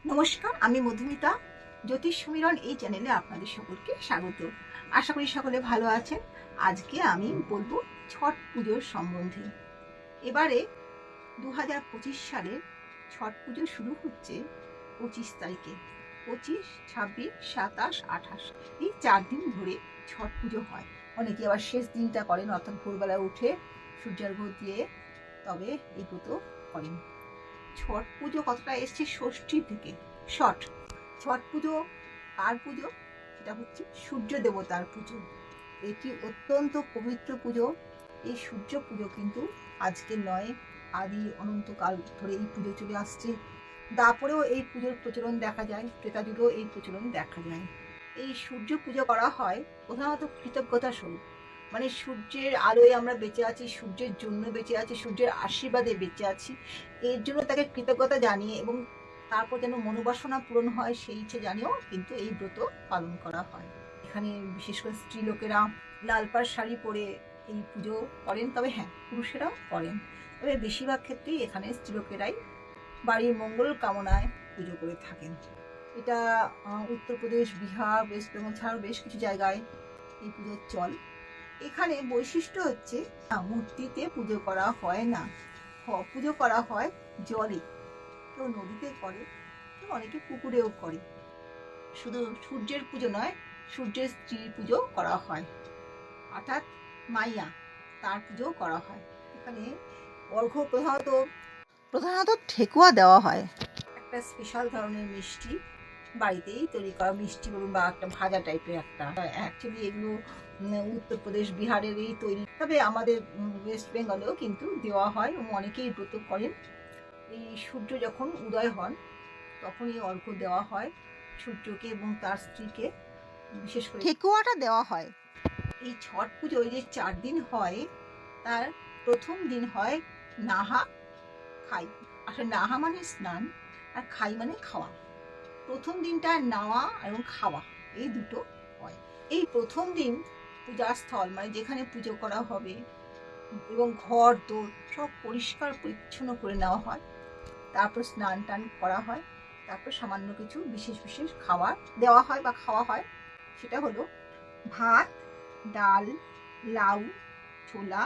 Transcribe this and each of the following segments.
নমস্কার, আমি মধুমিতা। জ্যোতিষ সমীরণ এই চ্যানেলে আপনাদের সকলকে স্বাগত। আশা করি সকলে ভালো আছেন। আজকে আমি বলবো ছট পুজোর সম্বন্ধে। এবারে 2025 সালের ছট পুজো শুরু হচ্ছে 25 তারিখে। 25, 26, 27, 28 এই 4 দিন ধরে ছট পুজো হয়। অনেকে আবার শেষ দিনটা করেন, অর্থাৎ ভোরবেলায় উঠে সূর্যার্ঘ্য দিয়ে তবে এই ব্রত করেন। ছট পুজো কথাটা এসছে ষষ্ঠী থেকে। ছট পুজো কার পুজো? এটা হচ্ছে সূর্য দেবতার পুজো। এটি অত্যন্ত পবিত্র পুজো। এই সূর্য পুজো কিন্তু আজকে নয়, আদি অনন্তকাল ধরে এই পুজো চলে আসছে। দাপরেও এই পুজোর প্রচলন দেখা যায়, ত্রেতা যুগেও এই প্রচলন দেখা যায়। এই সূর্য পুজো করা হয় প্রধানত কৃতজ্ঞতা স্বরূপ। মানে সূর্যের আলোয় আমরা বেঁচে আছি, সূর্যের জন্য বেঁচে আছি, সূর্যের আশীর্বাদে বেঁচে আছি, এর জন্য তাকে কৃতজ্ঞতা জানিয়ে এবং তারপর যেন মনোবাসনা পূরণ হয় সেই ইচ্ছে জানিয়েও কিন্তু এই ব্রত পালন করা হয়। এখানে বিশেষ করে স্ত্রীলোকেরা লাল পাড় শাড়ি পরে এই পুজো করেন, তবে হ্যাঁ, পুরুষেরাও করেন, তবে বেশিরভাগ ক্ষেত্রেই এখানে স্ত্রীলোকেরাই বাড়ির মঙ্গল কামনায় পুজো করে থাকেন। এটা উত্তরপ্রদেশ, বিহার, ওয়েস্ট বেঙ্গল ছাড়াও বেশ কিছু জায়গায় এই পুজোর চল। এখানে বৈশিষ্ট্য হচ্ছে মূর্তিতে পুজো করা হয় না, পুজো করা হয় জলে। কেউ নদীতে করে, কেউ অনেকে পুকুরেও করে। শুধু সূর্যের পুজো নয়, সূর্যের স্ত্রীর পুজো করা হয়, অর্থাৎ মাইয়া, তার পুজো করা হয়। এখানে অর্ঘ্য প্রধানত ঠেকুয়া দেওয়া হয়, একটা স্পেশাল ধরনের মিষ্টি, বাড়িতেই তৈরি করা মিষ্টি বলুন বা একটা ভাজা টাইপের একটা। অ্যাকচুয়ালি এগুলো উত্তরপ্রদেশ, বিহারেরই তৈরি, তবে আমাদের ওয়েস্ট বেঙ্গলেও কিন্তু দেওয়া হয় এবং অনেকেই ব্রত করেন। এই সূর্য যখন উদয় হন তখন এই অর্ঘ্য দেওয়া হয় সূর্যকে এবং তার স্ত্রীকে, বিশেষ করে ঠেকুয়াটা দেওয়া হয়। এই ছট পুজোয় যে 4 দিন হয়, তার প্রথম দিন হয় নাহা খাই। আসলে নাহা মানে স্নান, আর খাই মানে খাওয়া। প্রথম দিনটা নাওয়া এবং খাওয়া এই দুটো হয়। এই প্রথম দিন পূজার স্থল মানে যেখানে পুজো করা হবে এবং ঘর দোর সব পরিষ্কার পরিচ্ছন্ন করে নেওয়া হয়। তারপর স্নান টান করা হয়, তারপর সামান্য কিছু বিশেষ বিশেষ খাবার দেওয়া হয় বা খাওয়া হয়। সেটা হলো ভাত, ডাল, লাউ, ছোলা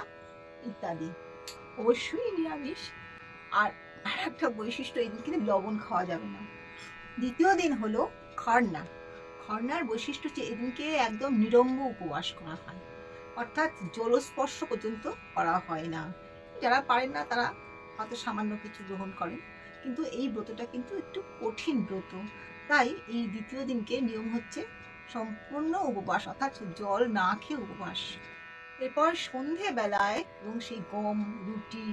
ইত্যাদি, অবশ্যই নিরামিষ। আর একটা বৈশিষ্ট্য, এই দিন কিন্তু লবণ খাওয়া যাবে না। দ্বিতীয় দিন হলো খরনা। খরনার বৈশিষ্ট্য হচ্ছে এদিনকে একদম নিরম্ব উপবাস করা হয়, অর্থাৎ জলস্পর্শ পর্যন্ত করা হয় না। যারা পারেন না তারা হয়তো সামান্য কিছু গ্রহণ করেন, কিন্তু এই ব্রতটা কিন্তু একটু কঠিন ব্রত। তাই এই দ্বিতীয় দিনকে নিয়ম হচ্ছে সম্পূর্ণ উপবাস, অর্থাৎ জল না খেয়ে উপবাস। এরপর সন্ধে বেলায় এবং সেই গম, রুটি,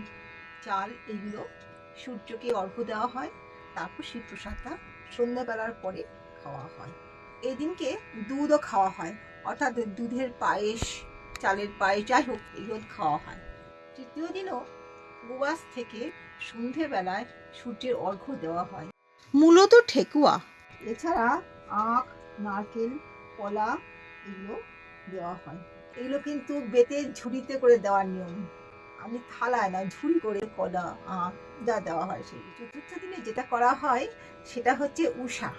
চাল এইগুলো সূর্যকে অর্ঘ্য দেওয়া হয়। তারপর সেই প্রসাদটা সন্ধ্যাবেলার পরে খাওয়া হয়। এই দিনকে দুধও খাওয়া হয়, অর্থাৎ দুধের পায়েস, চালের পায়েস, যাই হোক এগুলো খাওয়া হয়। তৃতীয় দিনও উপবাস থেকে সন্ধেবেলায় সূর্যের অর্ঘ্য দেওয়া হয়। মূলত ঠেকুয়া, এছাড়া আখ, নারকেল, কলা এগুলো দেওয়া হয়। এগুলো কিন্তু বেতের ঝুড়িতে করে দেওয়ার নিয়ম। আমি থালায় না, ঝুড়ি করে কলা, আখ যা দেওয়া হয় সেই। চতুর্থ দিনে যেটা করা হয় সেটা হচ্ছে উষা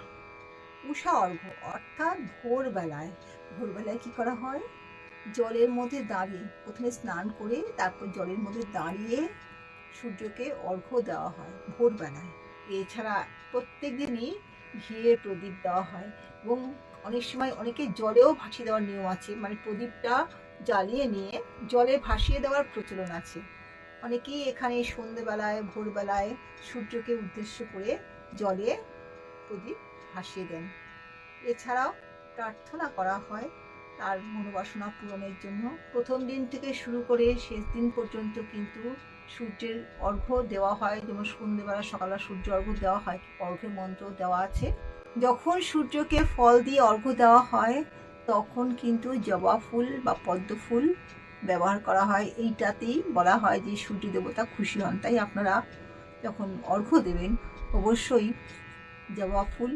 অর্ঘ্য, অর্থাৎ ভোরবেলায় কি করা হয়, জলের মধ্যে দাঁড়িয়ে প্রথমে স্নান করে তারপর জলের মধ্যে দাঁড়িয়ে সূর্যকে অর্ঘ্য দেওয়া হয় ভোরবেলায়। এছাড়া প্রত্যেক দিনই ঘিয়ে প্রদীপ দেওয়া হয় এবং অনেক সময় অনেকে জলেও ভাসিয়ে দেওয়ার নিয়ম আছে, মানে প্রদীপটা জ্বালিয়ে নিয়ে জলে ভাসিয়ে দেওয়ার প্রচলন আছে। অনেকেই এখানে সন্ধ্যেবেলায়, ভোরবেলায় সূর্যকে উদ্দেশ্য করে জলে প্রদীপ ভাসিয়ে দেন। এছাড়াও প্রার্থনা করা হয় তার মনোবাসনা পূরণের জন্য। প্রথম দিন থেকে শুরু করে শেষ দিন পর্যন্ত কিন্তু সূর্যের অর্ঘ্য দেওয়া হয়, যেমন সন্ধ্যেবেলা, সকালবেলা সূর্য অর্ঘ্য দেওয়া হয়, অর্ঘ্যের মন্ত্র দেওয়া আছে। যখন সূর্যকে ফল দিয়ে অর্ঘ্য দেওয়া হয় তখন কিন্তু জবা ফুল বা পদ্ম ফুল ব্যবহার করা হয়। এইটাতেই বলা হয় যে সূর্য দেবতা খুশি হন। তাই আপনারা যখন অর্ঘ্য দেবেন অবশ্যই জবা ফুল,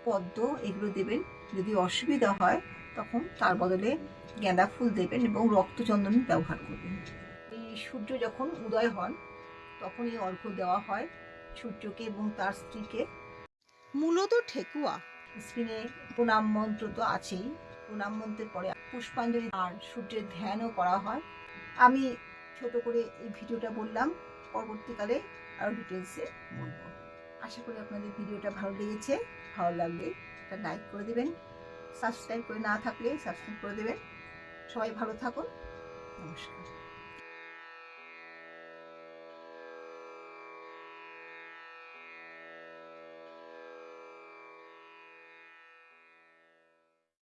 পদ্ম এগুলো দেবেন। যদি অসুবিধা হয় তখন তার বদলে গাঁদা ফুল দেবেন এবং রক্তচন্দন ব্যবহার করবেন। এই সূর্য যখন উদয় হন তখন এই অর্ঘ্য দেওয়া হয় সূর্যকে এবং তার স্ত্রীকে। মূলত ঠেকুয়া। স্ক্রিনে প্রণাম মন্ত্র তো আছেই, প্রণাম মন্ত্রের পরে পুষ্পাঞ্জলি আর সূর্যের ধ্যানও করা হয়। আমি ছোট করে এই ভিডিওটা বললাম, পরবর্তীকালে আরও ডিটেলসে বলবো। আশা করি আপনাদের ভিডিওটা ভালো লেগেছে। ভালো লাগলে একটা লাইক করে দেবেন, সাবস্ক্রাইব করে না থাকলে সাবস্ক্রাইব করে দেবেন। সবাই ভালো থাকুন। নমস্কার।